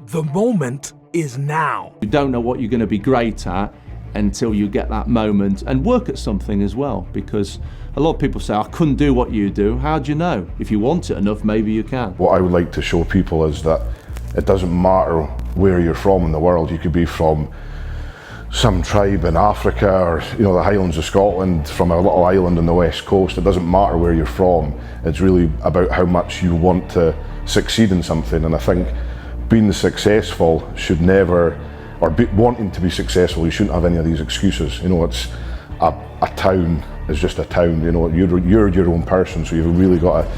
The moment is now. You don't know what you're going to be great at until you get that moment, and work at something as well, because a lot of people say, I couldn't do what you do. How do you know? If you want it enough, maybe you can. What I would like to show people is that it doesn't matter where you're from in the world. You could be from some tribe in Africa, or the Highlands of Scotland, from a little island on the west coast. It doesn't matter where you're from. It's really about how much you want to succeed in something. And I think being successful should never, or wanting to be successful, you shouldn't have any of these excuses. It's a town is just a town. You're your own person, so you've really got to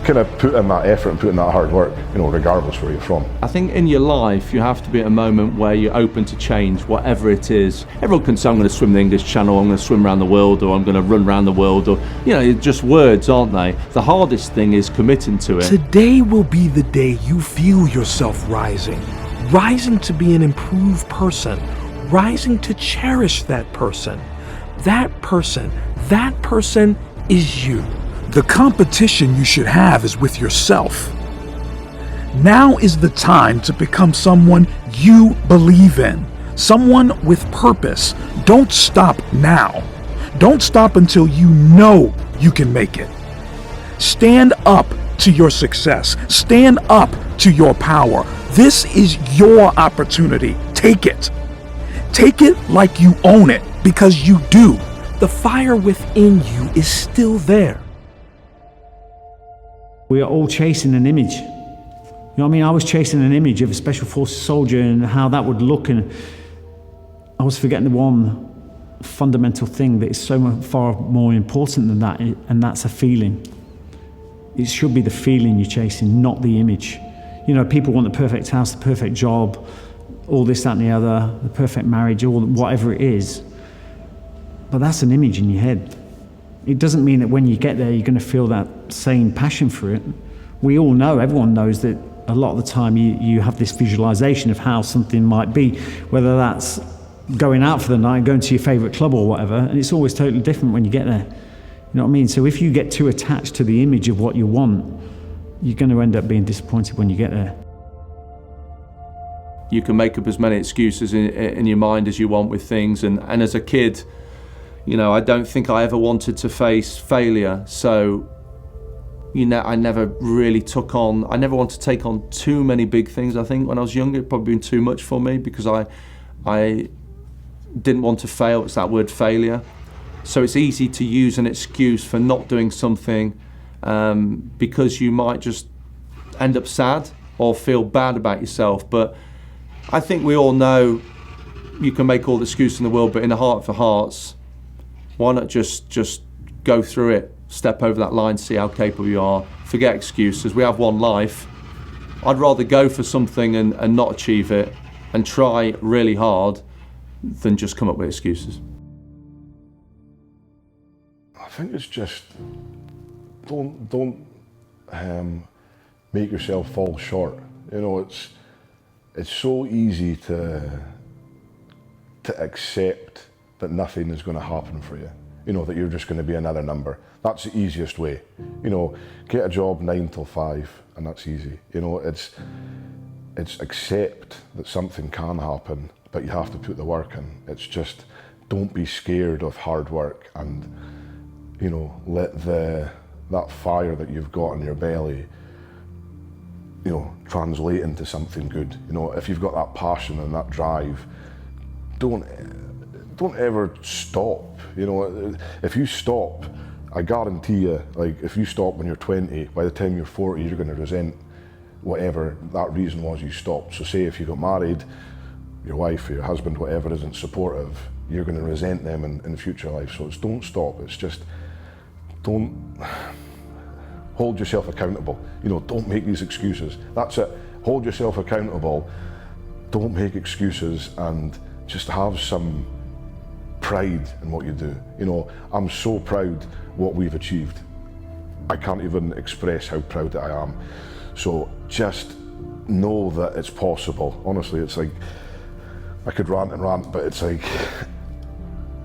kind of put in that effort and put in that hard work, regardless where you're from. I think in your life you have to be at a moment where you're open to change, whatever it is. Everyone can say, I'm going to swim the English Channel, I'm going to swim around the world, or I'm going to run around the world, or just words, aren't they? The hardest thing is committing to it. Today will be the day you feel yourself rising to be an improved person, rising to cherish that person. That person is you. The competition you should have is with yourself. Now is the time to become someone you believe in, someone with purpose. Don't stop now. Don't stop until you know you can make it. Stand up to your success. Stand up to your power. This is your opportunity. Take it. Take it like you own it, because you do. The fire within you is still there. We are all chasing an image. You know what I mean? I was chasing an image of a Special Forces soldier and how that would look, and I was forgetting the one fundamental thing that is so far more important than that, and that's a feeling. It should be the feeling you're chasing, not the image. People want the perfect house, the perfect job, all this, that, and the other, the perfect marriage, or whatever it is. But that's an image in your head. It doesn't mean that when you get there, you're going to feel that same passion for it. We all know, everyone knows that a lot of the time you have this visualization of how something might be, whether that's going out for the night, going to your favorite club or whatever, and it's always totally different when you get there. You know what I mean? So if you get too attached to the image of what you want, you're going to end up being disappointed when you get there. You can make up as many excuses in your mind as you want with things, and as a kid, I don't think I ever wanted to face failure, so I never really I never wanted to take on too many big things. I think when I was younger, it probably been too much for me, because I didn't want to fail. It's that word, failure. So it's easy to use an excuse for not doing something, because you might just end up sad or feel bad about yourself. But I think we all know you can make all the excuses in the world, but in the heart of hearts, why not just go through it, step over that line, see how capable you are, forget excuses. We have one life. I'd rather go for something and not achieve it and try really hard than just come up with excuses. I think it's just, don't make yourself fall short. It's so easy to accept that nothing is going to happen for you. That you're just going to be another number. That's the easiest way. Get a job 9 till 5, and that's easy. It's accept that something can happen, but you have to put the work in. It's just, don't be scared of hard work, and let that fire that you've got in your belly, translate into something good. If you've got that passion and that drive, don't ever stop. If you stop, I guarantee you, if you stop when you're 20, by the time you're 40, you're going to resent whatever that reason was you stopped. So say if you got married, your wife or your husband, whatever, isn't supportive, you're going to resent them in the future life. So it's don't stop. It's just, don't hold yourself accountable. Don't make these excuses. That's it. Hold yourself accountable. Don't make excuses, and just have some pride in what you do. I'm so proud what we've achieved. I can't even express how proud that I am. So just know that it's possible. Honestly, it's like, I could rant and rant, but it's like,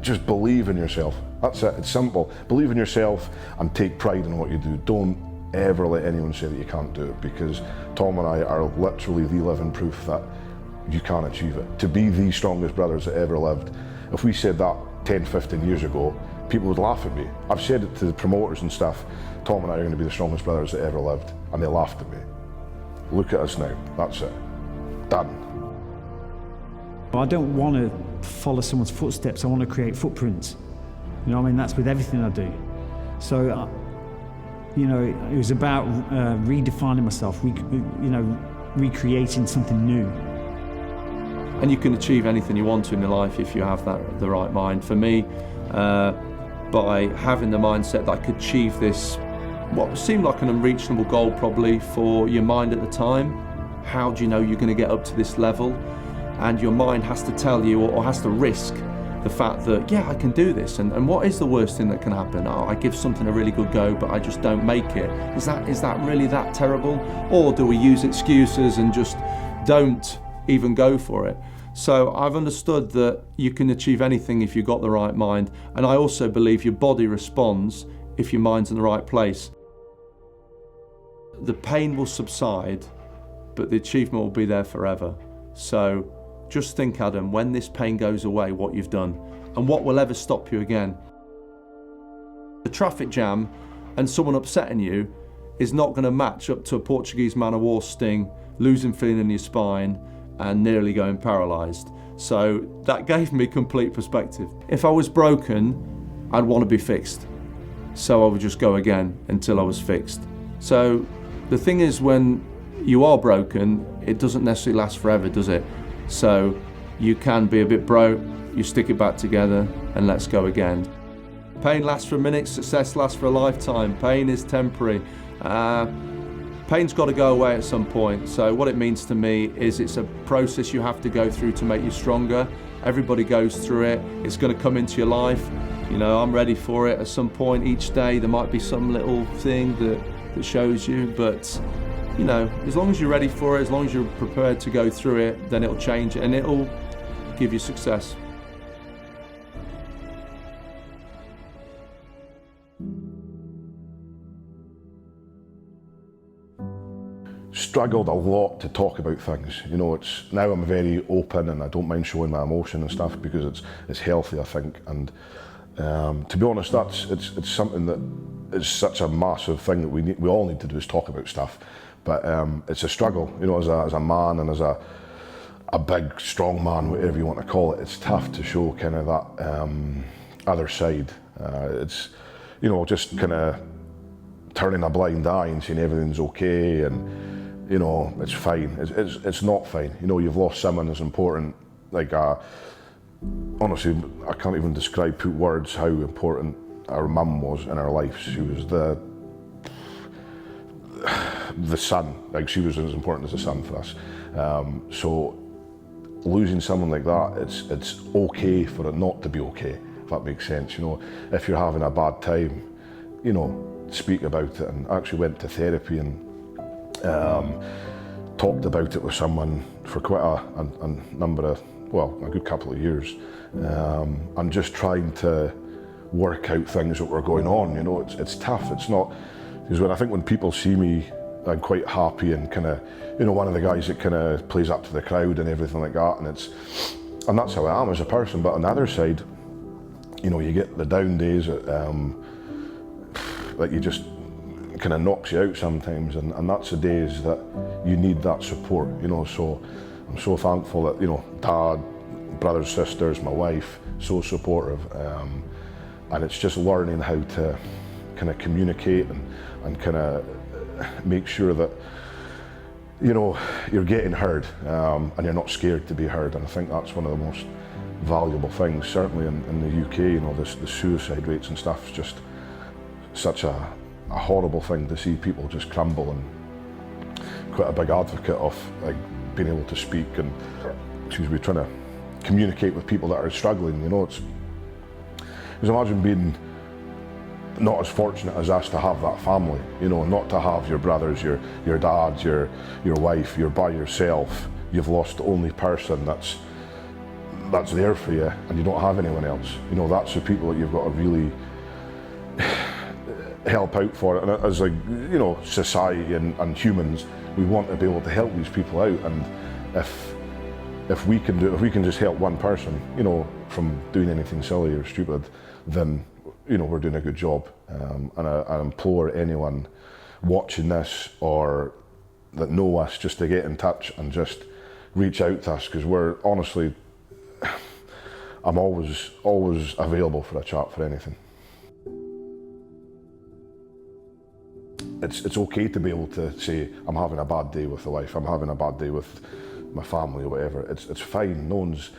just believe in yourself. That's it, it's simple. Believe in yourself and take pride in what you do. Don't ever let anyone say that you can't do it, because Tom and I are literally the living proof that you can achieve it. To be the strongest brothers that ever lived, if we said that 10, 15 years ago, people would laugh at me. I've said it to the promoters and stuff, Tom and I are going to be the strongest brothers that ever lived, and they laughed at me. Look at us now, that's it. Done. I don't want to follow someone's footsteps, I want to create footprints. You know what I mean? That's with everything I do. So, you know, it was about redefining myself, recreating something new. And you can achieve anything you want to in your life if you have the right mind. For me, by having the mindset that I could achieve this, what seemed like an unreachable goal probably for your mind at the time, how do you know you're going to get up to this level? And your mind has to tell you, or has to risk the fact that, yeah, I can do this. And what is the worst thing that can happen? Oh, I give something a really good go, but I just don't make it. Is that really that terrible? Or do we use excuses and just don't even go for it? So I've understood that you can achieve anything if you've got the right mind. And I also believe your body responds if your mind's in the right place. The pain will subside, but the achievement will be there forever. So just think, Adam, when this pain goes away, what you've done and what will ever stop you again. The traffic jam and someone upsetting you is not going to match up to a Portuguese man of war sting, losing feeling in your spine and nearly going paralysed. So that gave me complete perspective. If I was broken, I'd want to be fixed. So I would just go again until I was fixed. So the thing is, when you are broken, it doesn't necessarily last forever, does it? So you can be a bit broke, you stick it back together and let's go again. Pain lasts for a minute, success lasts for a lifetime. Pain is temporary. Pain's got to go away at some point. So what it means to me is it's a process you have to go through to make you stronger. Everybody goes through it. It's going to come into your life. You know, I'm ready for it at some point each day. There might be some little thing that shows you, but you know, as long as you're ready for it, as long as you're prepared to go through it, then it'll change and it'll give you success. Struggled a lot to talk about things. You know, now I'm very open and I don't mind showing my emotion and stuff because it's healthy, I think. And to be honest, it's something that is such a massive thing that we all need to do is talk about stuff. But it's a struggle, you know, as a man and as a big, strong man, whatever you want to call it. It's tough to show kind of that other side. It's, you know, just kind of turning a blind eye and saying everything's okay and, you know, it's fine. It's not fine. You know, you've lost someone as important. Like, honestly, I can't even put words how important our mum was in our life. She was the sun. Like, she was as important as the sun for us. So losing someone like that, it's okay for it not to be okay, if that makes sense. You know, if you're having a bad time, you know, speak about it. And I actually went to therapy and talked about it with someone for quite a number of, well, a good couple of years. I'm just trying to work out things that were going on. You know, it's tough. It's not, because I think when people see me, I'm quite happy and kind of, you know, one of the guys that kind of plays up to the crowd and everything like that. And that's how I am as a person. But on the other side, you know, you get the down days that you just kind of knocks you out sometimes, and that's the days that you need that support, you know. So I'm so thankful that, you know, dad, brothers, sisters, my wife, so supportive, and it's just learning how to kind of communicate and kind of make sure that, you know, you're getting heard, and you're not scared to be heard. And I think that's one of the most valuable things, certainly in the UK. You know, the suicide rates and stuff is just such a horrible thing to see people just crumble, and quite a big advocate of like being able to speak and, trying to communicate with people that are struggling. You know, because imagine being not as fortunate as us to have that family, you know, not to have your brothers, your dad, your wife, you're by yourself. You've lost the only person that's there for you, and you don't have anyone else. You know, that's the people that you've got to really help out for it. And as like, you know, society and humans, we want to be able to help these people out. And if we can just help one person, you know, from doing anything silly or stupid, then, you know, we're doing a good job. And I implore anyone watching this or that know us just to get in touch and just reach out to us, because we're honestly, I'm always available for a chat for anything. It's okay to be able to say, I'm having a bad day with the wife, I'm having a bad day with my family or whatever. It's fine. No one's,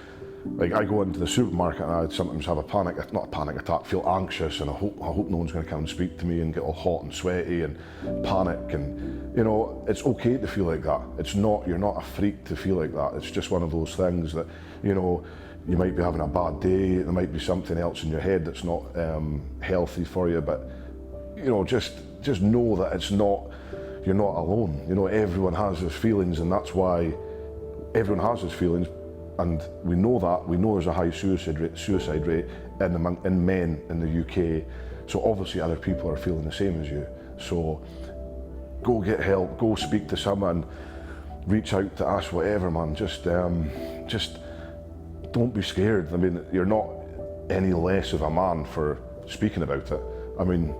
like, I go into the supermarket and I sometimes have not a panic attack, feel anxious, and I hope no one's going to come and speak to me and get all hot and sweaty and panic. And, you know, it's okay to feel like that. You're not a freak to feel like that. It's just one of those things that, you know, you might be having a bad day, there might be something else in your head that's not healthy for you, but, you know, just know that you're not alone. You know, everyone has those feelings, and that's why everyone has those feelings, and we know that. We know there's a high suicide rate in men in the UK, so obviously other people are feeling the same as you. So go get help, go speak to someone, reach out to us, whatever, man. Just don't be scared. I mean, you're not any less of a man for speaking about it. I mean,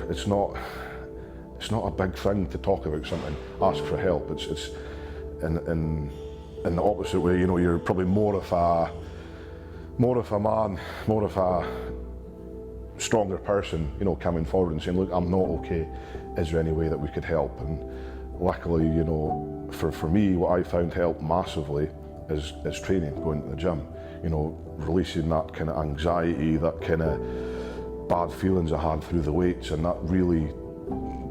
it's not a big thing to talk about something, ask for help. It's in the opposite way, you know, you're probably more of a man, more of a stronger person, you know, coming forward and saying, look, I'm not okay, is there any way that we could help? And luckily, you know, for me, what I found helped massively is training, going to the gym, you know, releasing that kind of anxiety, that kind of bad feelings I had through the weights, and that really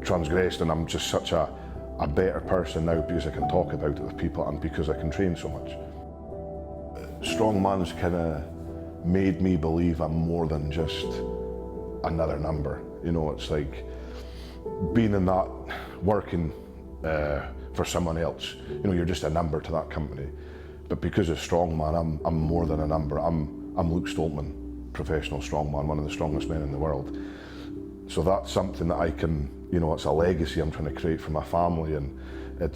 transgressed, and I'm just such a better person now because I can talk about it with people and because I can train so much. Strongman's kind of made me believe I'm more than just another number. You know, it's like being in that, working for someone else. You know, you're just a number to that company. But because of Strongman, I'm more than a number. I'm Luke Stoltman, professional strongman, one of the strongest men in the world. So that's something that I can, you know, it's a legacy I'm trying to create for my family, and it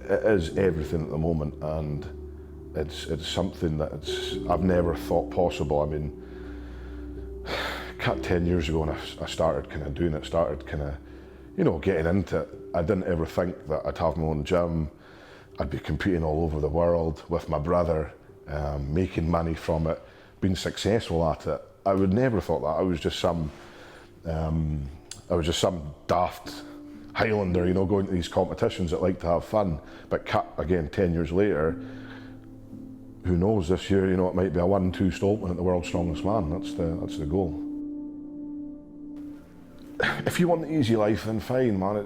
is everything at the moment, and it's something that I've never thought possible. I mean, 10 years ago when I started kind of doing it, you know, getting into it, I didn't ever think that I'd have my own gym, I'd be competing all over the world with my brother, making money from it, being successful at it. I would never thought that. I was just some daft Highlander, you know, going to these competitions that like to have fun. But cut again 10 years later, who knows, this year, you know, it might be a 1-2 Stoltman at the world's strongest man. That's the goal. If you want the easy life, then fine, man.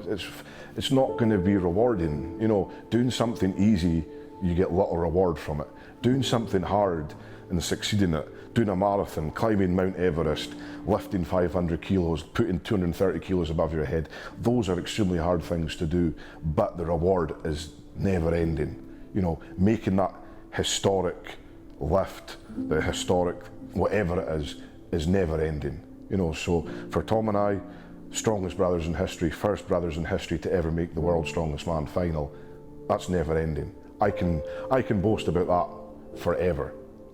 It's not going to be rewarding. You know, doing something easy, you get little reward from it. Doing something hard and succeeding at it, doing a marathon, climbing Mount Everest, lifting 500 kilos, putting 230 kilos above your head, those are extremely hard things to do, but the reward is never ending. You know, making that historic lift, the historic whatever it is never ending. You know, so for Tom and I, strongest brothers in history, first brothers in history to ever make the world's strongest man final, that's never ending. I can boast about that forever.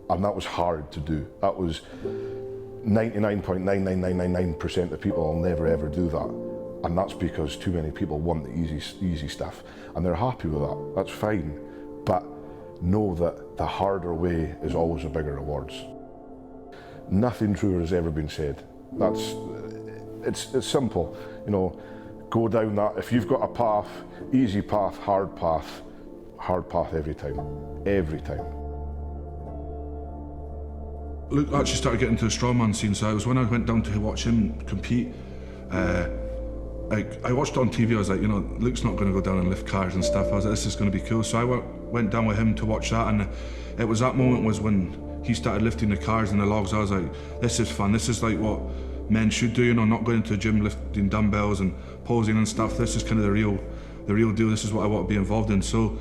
And that was hard to do. That was 99.99999% of people will never ever do that. And that's because too many people want the easy stuff. And they're happy with that, that's fine. But know that the harder way is always a bigger rewards. Nothing truer has ever been said. It's simple, you know, go down that. If you've got a path, easy path, hard path every time, every time. Luke actually started getting into the strongman scene, so it was when I went down to watch him compete. I watched it on TV, I was like, you know, Luke's not going to go down and lift cars and stuff. I was like, this is going to be cool. So I went down with him to watch that, and it was that moment was when he started lifting the cars and the logs. I was like, this is fun. This is like what men should do, you know, not going into the gym lifting dumbbells and posing and stuff. This is kind of the real deal. This is what I want to be involved in. So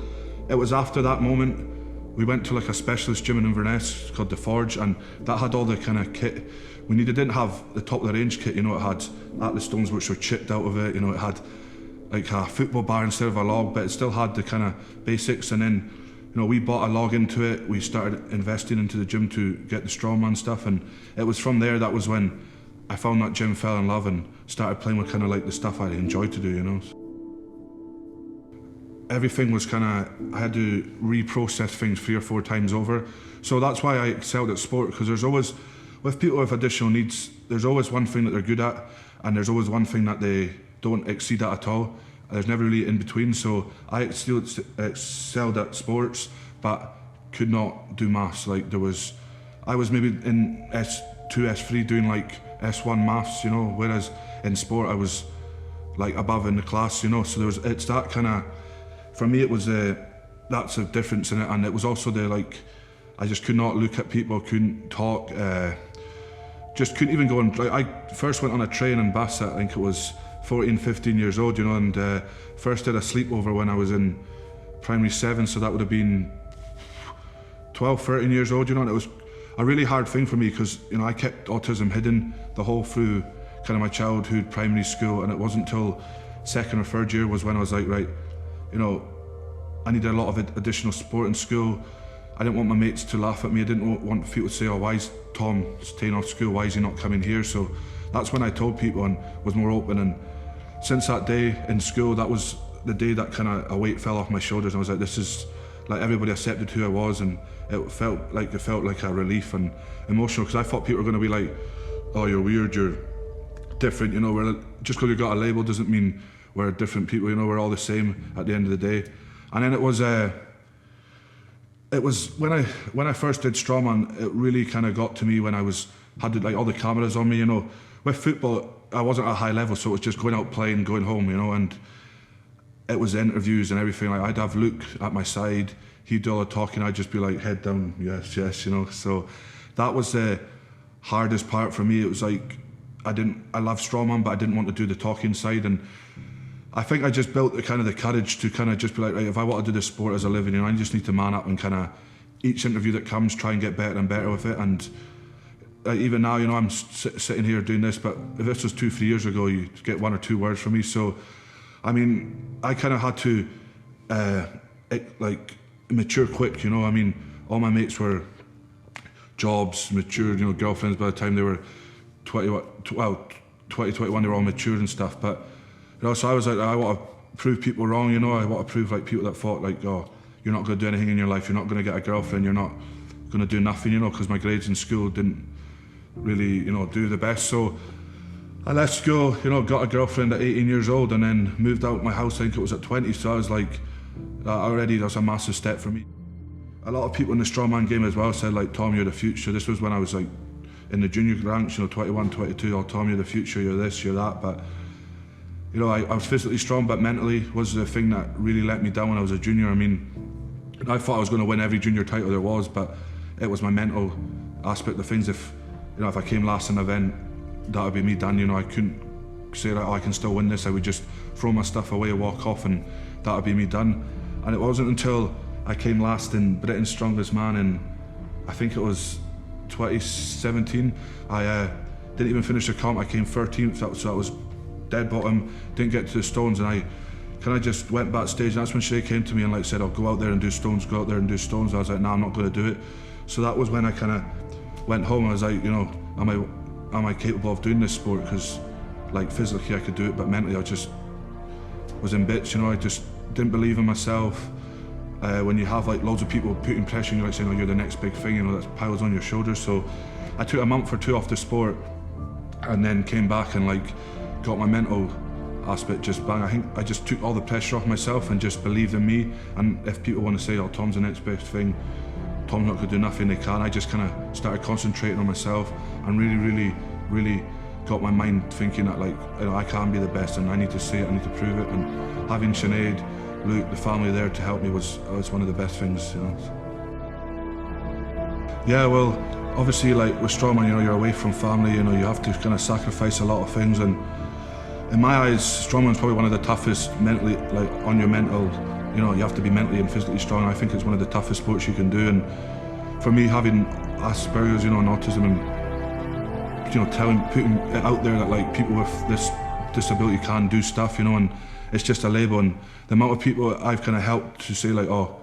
it was after that moment we went to like a specialist gym in Inverness called The Forge, and that had all the kind of kit we needed. It didn't have the top of the range kit, you know, it had Atlas stones which were chipped out of it, you know, it had like a football bar instead of a log, but it still had the kind of basics. And then, you know, we bought a log into it, we started investing into the gym to get the strongman stuff, and it was from there, that was when I found that gym, fell in love, and started playing with kind of like the stuff I enjoyed to do, you know. Everything was kind of, I had to reprocess things 3 or 4 times over. So that's why I excelled at sport, because there's always, with people with additional needs, there's always one thing that they're good at, and there's always one thing that they don't exceed at all. There's never really in between. So I excelled at sports, but could not do maths. Like I was maybe in S2, S3 doing like S1 maths, you know, whereas in sport I was like above in the class, you know. So it's that kind of, for me it was that's a difference in it, and it was also the like, I just could not look at people, couldn't talk, just couldn't even go on. Like, I first went on a train and bus at, I think it was 14, 15 years old, you know, and first did a sleepover when I was in primary 7, so that would have been 12, 13 years old, you know, and it was a really hard thing for me because, you know, I kept autism hidden the whole through kind of my childhood, primary school, and it wasn't until 2nd or 3rd year was when I was like, right, you know, I needed a lot of additional support in school. I didn't want my mates to laugh at me. I didn't want people to say, oh, why is Tom staying off school? Why is he not coming here? So that's when I told people and was more open. And since that day in school, that was the day that kind of a weight fell off my shoulders. And I was like, this is, like, everybody accepted who I was, and it felt like a relief and emotional, because I thought people were going to be like, oh, you're weird, you're different, you know, just because you got a label doesn't mean we're different people, you know, we're all the same at the end of the day. And then it was when I first did strongman, it really kind of got to me when I had like all the cameras on me, you know. With football, I wasn't at a high level, so it was just going out playing, going home, you know, and it was interviews and everything. Like, I'd have Luke at my side, he'd do all the talking, I'd just be like, head down, yes, yes, you know. So that was the hardest part for me. It was like, I love strongman, but I didn't want to do the talking side, and I think I just built the courage to kind of just be like, right, if I want to do this sport as a living, you know, I just need to man up and kind of each interview that comes, try and get better and better with it. And even now, you know, I'm sitting here doing this, but if this was 2-3 years ago, you get 1 or 2 words from me. So, I mean, I kind of had to like mature quick, you know. I mean, all my mates were jobs, matured, you know, girlfriends by the time they were 20, 21, they were all mature and stuff. But you know, so I was like, I want to prove people wrong, you know. I want to prove like people that thought like, oh, you're not going to do anything in your life, you're not going to get a girlfriend, you're not going to do nothing, you know, because my grades in school didn't really, you know, do the best. So I left school, you know, got a girlfriend at 18 years old, and then moved out my house, I think it was at 20. So I was like, already that's a massive step for me. A lot of people in the strongman game as well said like, Tom, you're the future. This was when I was like in the junior ranks, you know, 21, 22, oh, Tom, you're the future, you're this, you're that. But you know, I was physically strong, but mentally was the thing that really let me down when I was a junior. I mean, I thought I was going to win every junior title there was, but it was my mental aspect of things. If, you know, if I came last in an event, that would be me done. You know, I couldn't say that, oh, I can still win this. I would just throw my stuff away, walk off, and that would be me done. And it wasn't until I came last in Britain's Strongest Man in, I think it was 2017. I didn't even finish the comp. I came 13th, so that was dead bottom, didn't get to the stones, and I kind of just went backstage, and that's when Shay came to me and like said, I'll go out there and do stones, go out there and do stones. I was like, nah, I'm not going to do it. So that was when I kind of went home. I was like, you know, am I capable of doing this sport? Because like physically I could do it, but mentally I just was in bits, you know. I just didn't believe in myself. When you have like loads of people putting pressure on you, like saying, oh, you're the next big thing, you know, that piles on your shoulders. So I took a month or 2 off the sport, and then came back and like got my mental aspect just bang. I think I just took all the pressure off myself and just believed in me. And if people want to say, oh, Tom's the next best thing, Tom's not going to do nothing, they can. I just kind of started concentrating on myself and really got my mind thinking that like, you know, I can be the best, and I need to say it, I need to prove it. And having Sinead, Luke, the family there to help me was one of the best things, you know. Yeah, well, obviously like with strongman, you know, you're away from family, you know, you have to kind of sacrifice a lot of things, and in my eyes, strongman's probably one of the toughest mentally, like on your mental you know, you have to be mentally and physically strong. I think it's one of the toughest sports you can do, and for me, having Asperger's, you know, and autism, and, you know, putting it out there that, like, people with this disability can do stuff, you know, and it's just a label, and the amount of people I've kind of helped to say, like, oh,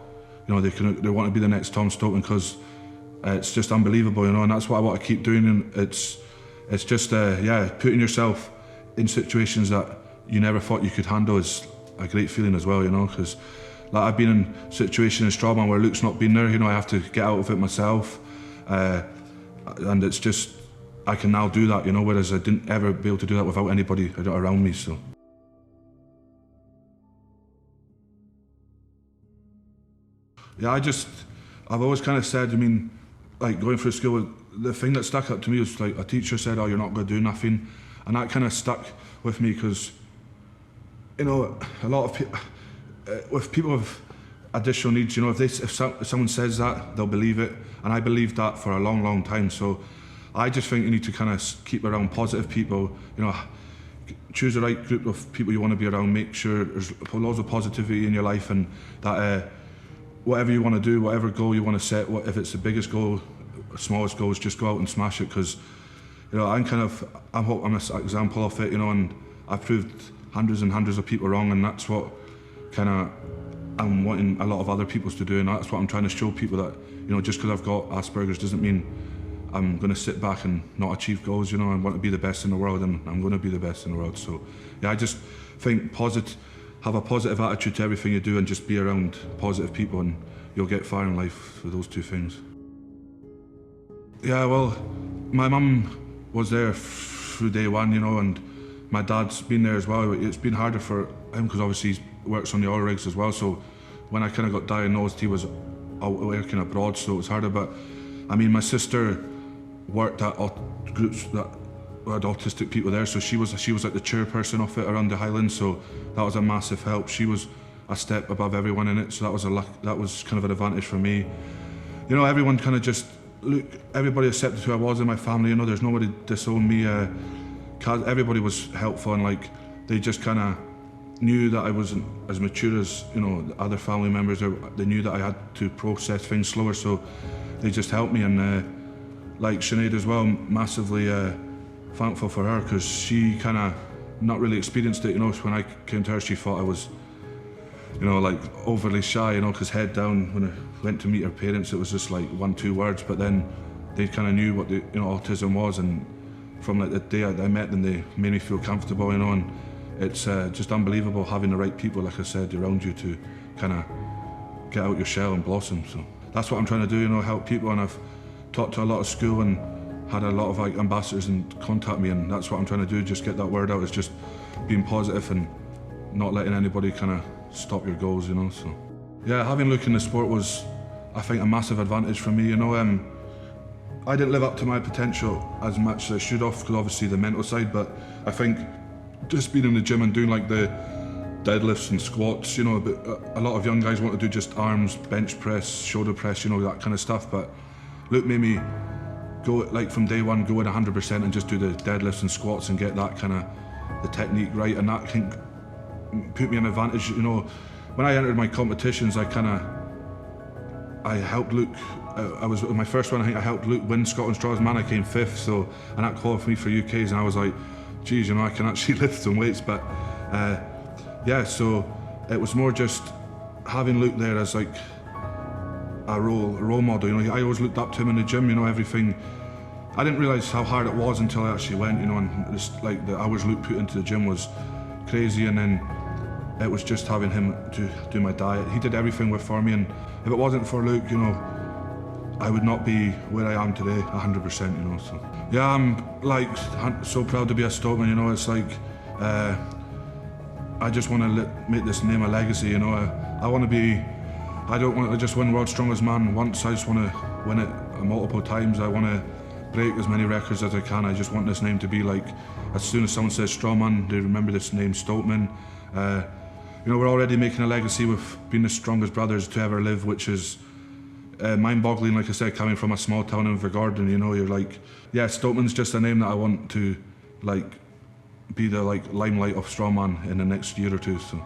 you know, they want to be the next Tom Stoltman, because it's just unbelievable, you know, and that's what I want to keep doing. And it's just putting yourself in situations that you never thought you could handle is a great feeling as well, you know, because like I've been in situations in Strawman where Luke's not been there, you know, I have to get out of it myself, and it's just, I can now do that, you know, whereas I didn't ever be able to do that without anybody around me, so. Yeah, I've always kind of said, I mean, like going through school, the thing that stuck up to me was like a teacher said, oh, you're not going to do nothing. And that kind of stuck with me because, you know, a lot of people, with people with additional needs, you know, if someone says that, they'll believe it. And I believed that for a long, long time. So I just think you need to kind of keep around positive people, you know, choose the right group of people you want to be around, make sure there's loads of positivity in your life, and that whatever you want to do, whatever goal you want to set, if it's the biggest goal, smallest goals, just go out and smash it, because, you know, I'm an example of it, you know, and I've proved hundreds and hundreds of people wrong, and that's what kind of I'm wanting a lot of other people to do, and that's what I'm trying to show people, that, you know, just because I've got Asperger's doesn't mean I'm going to sit back and not achieve goals, you know. I want to be the best in the world, and I'm going to be the best in the world. So, yeah, I just think have a positive attitude to everything you do, and just be around positive people, and you'll get far in life with those two things. Yeah, well, my mum was there through day one, you know, and my dad's been there as well. It's been harder for him because obviously he works on the oil rigs as well, so when I kind of got diagnosed, he was out working abroad, so it was harder. But I mean, my sister worked at groups that had autistic people there, so she was like the chairperson of it around the Highlands, so that was a massive help. She was a step above everyone in it, so that was kind of an advantage for me. You know, everyone kind of just, look, everybody accepted who I was in my family, you know, there's nobody disowned me. Everybody was helpful, and like, they just kind of knew that I wasn't as mature as, you know, the other family members. They knew that I had to process things slower, so they just helped me. And like Sinead as well, massively thankful for her, because she kind of not really experienced it, you know. When I came to her, she thought I was, you know, like overly shy, you know, because head down, when I went to meet her parents, it was just like 1-2 words, but then they kind of knew what the, you know, autism was, and from like the day I met them, they made me feel comfortable, you know. And it's just unbelievable having the right people, like I said, around you to kind of get out your shell and blossom. So that's what I'm trying to do, you know, help people. And I've talked to a lot of school and had a lot of like ambassadors and contact me, and that's what I'm trying to do, just get that word out. Is just being positive and not letting anybody kind of stop your goals, you know. So yeah, having Luke in the sport was, I think, a massive advantage for me, you know. I didn't live up to my potential as much as I should have, because obviously the mental side, but I think just being in the gym and doing like the deadlifts and squats, you know, but a lot of young guys want to do just arms, bench press, shoulder press, you know, that kind of stuff. But Luke made me go, like, from day one, go in 100% and just do the deadlifts and squats and get that kind of the technique right, and that can put me an advantage, you know. When I entered my competitions, I helped Luke. I was my first one. I think I helped Luke win Scotland's Strongest Man. I came 5th, so, and that qualified me for UK's, and I was like, geez, you know, I can actually lift some weights. But yeah, so it was more just having Luke there as like a role model, you know. I always looked up to him in the gym, you know, everything. I didn't realise how hard it was until I actually went, you know, and just like the hours Luke put into the gym was crazy. And then it was just having him to do my diet. He did everything for me, and if it wasn't for Luke, you know, I would not be where I am today, 100%, you know. So yeah, I'm like so proud to be a Stoltman, you know. It's like I just want to make this name a legacy, you know. I want to be, I don't want to just win World's Strongest Man once. I just want to win it multiple times. I want to break as many records as I can. I just want this name to be like, as soon as someone says Strongman, they remember this name, Stoltman. You know, we're already making a legacy with being the strongest brothers to ever live, which is mind-boggling, like I said, coming from a small town in Vergordon. You know, you're like, yeah, Stoltman's just a name that I want to like be the like limelight of strongman in the next year or two. So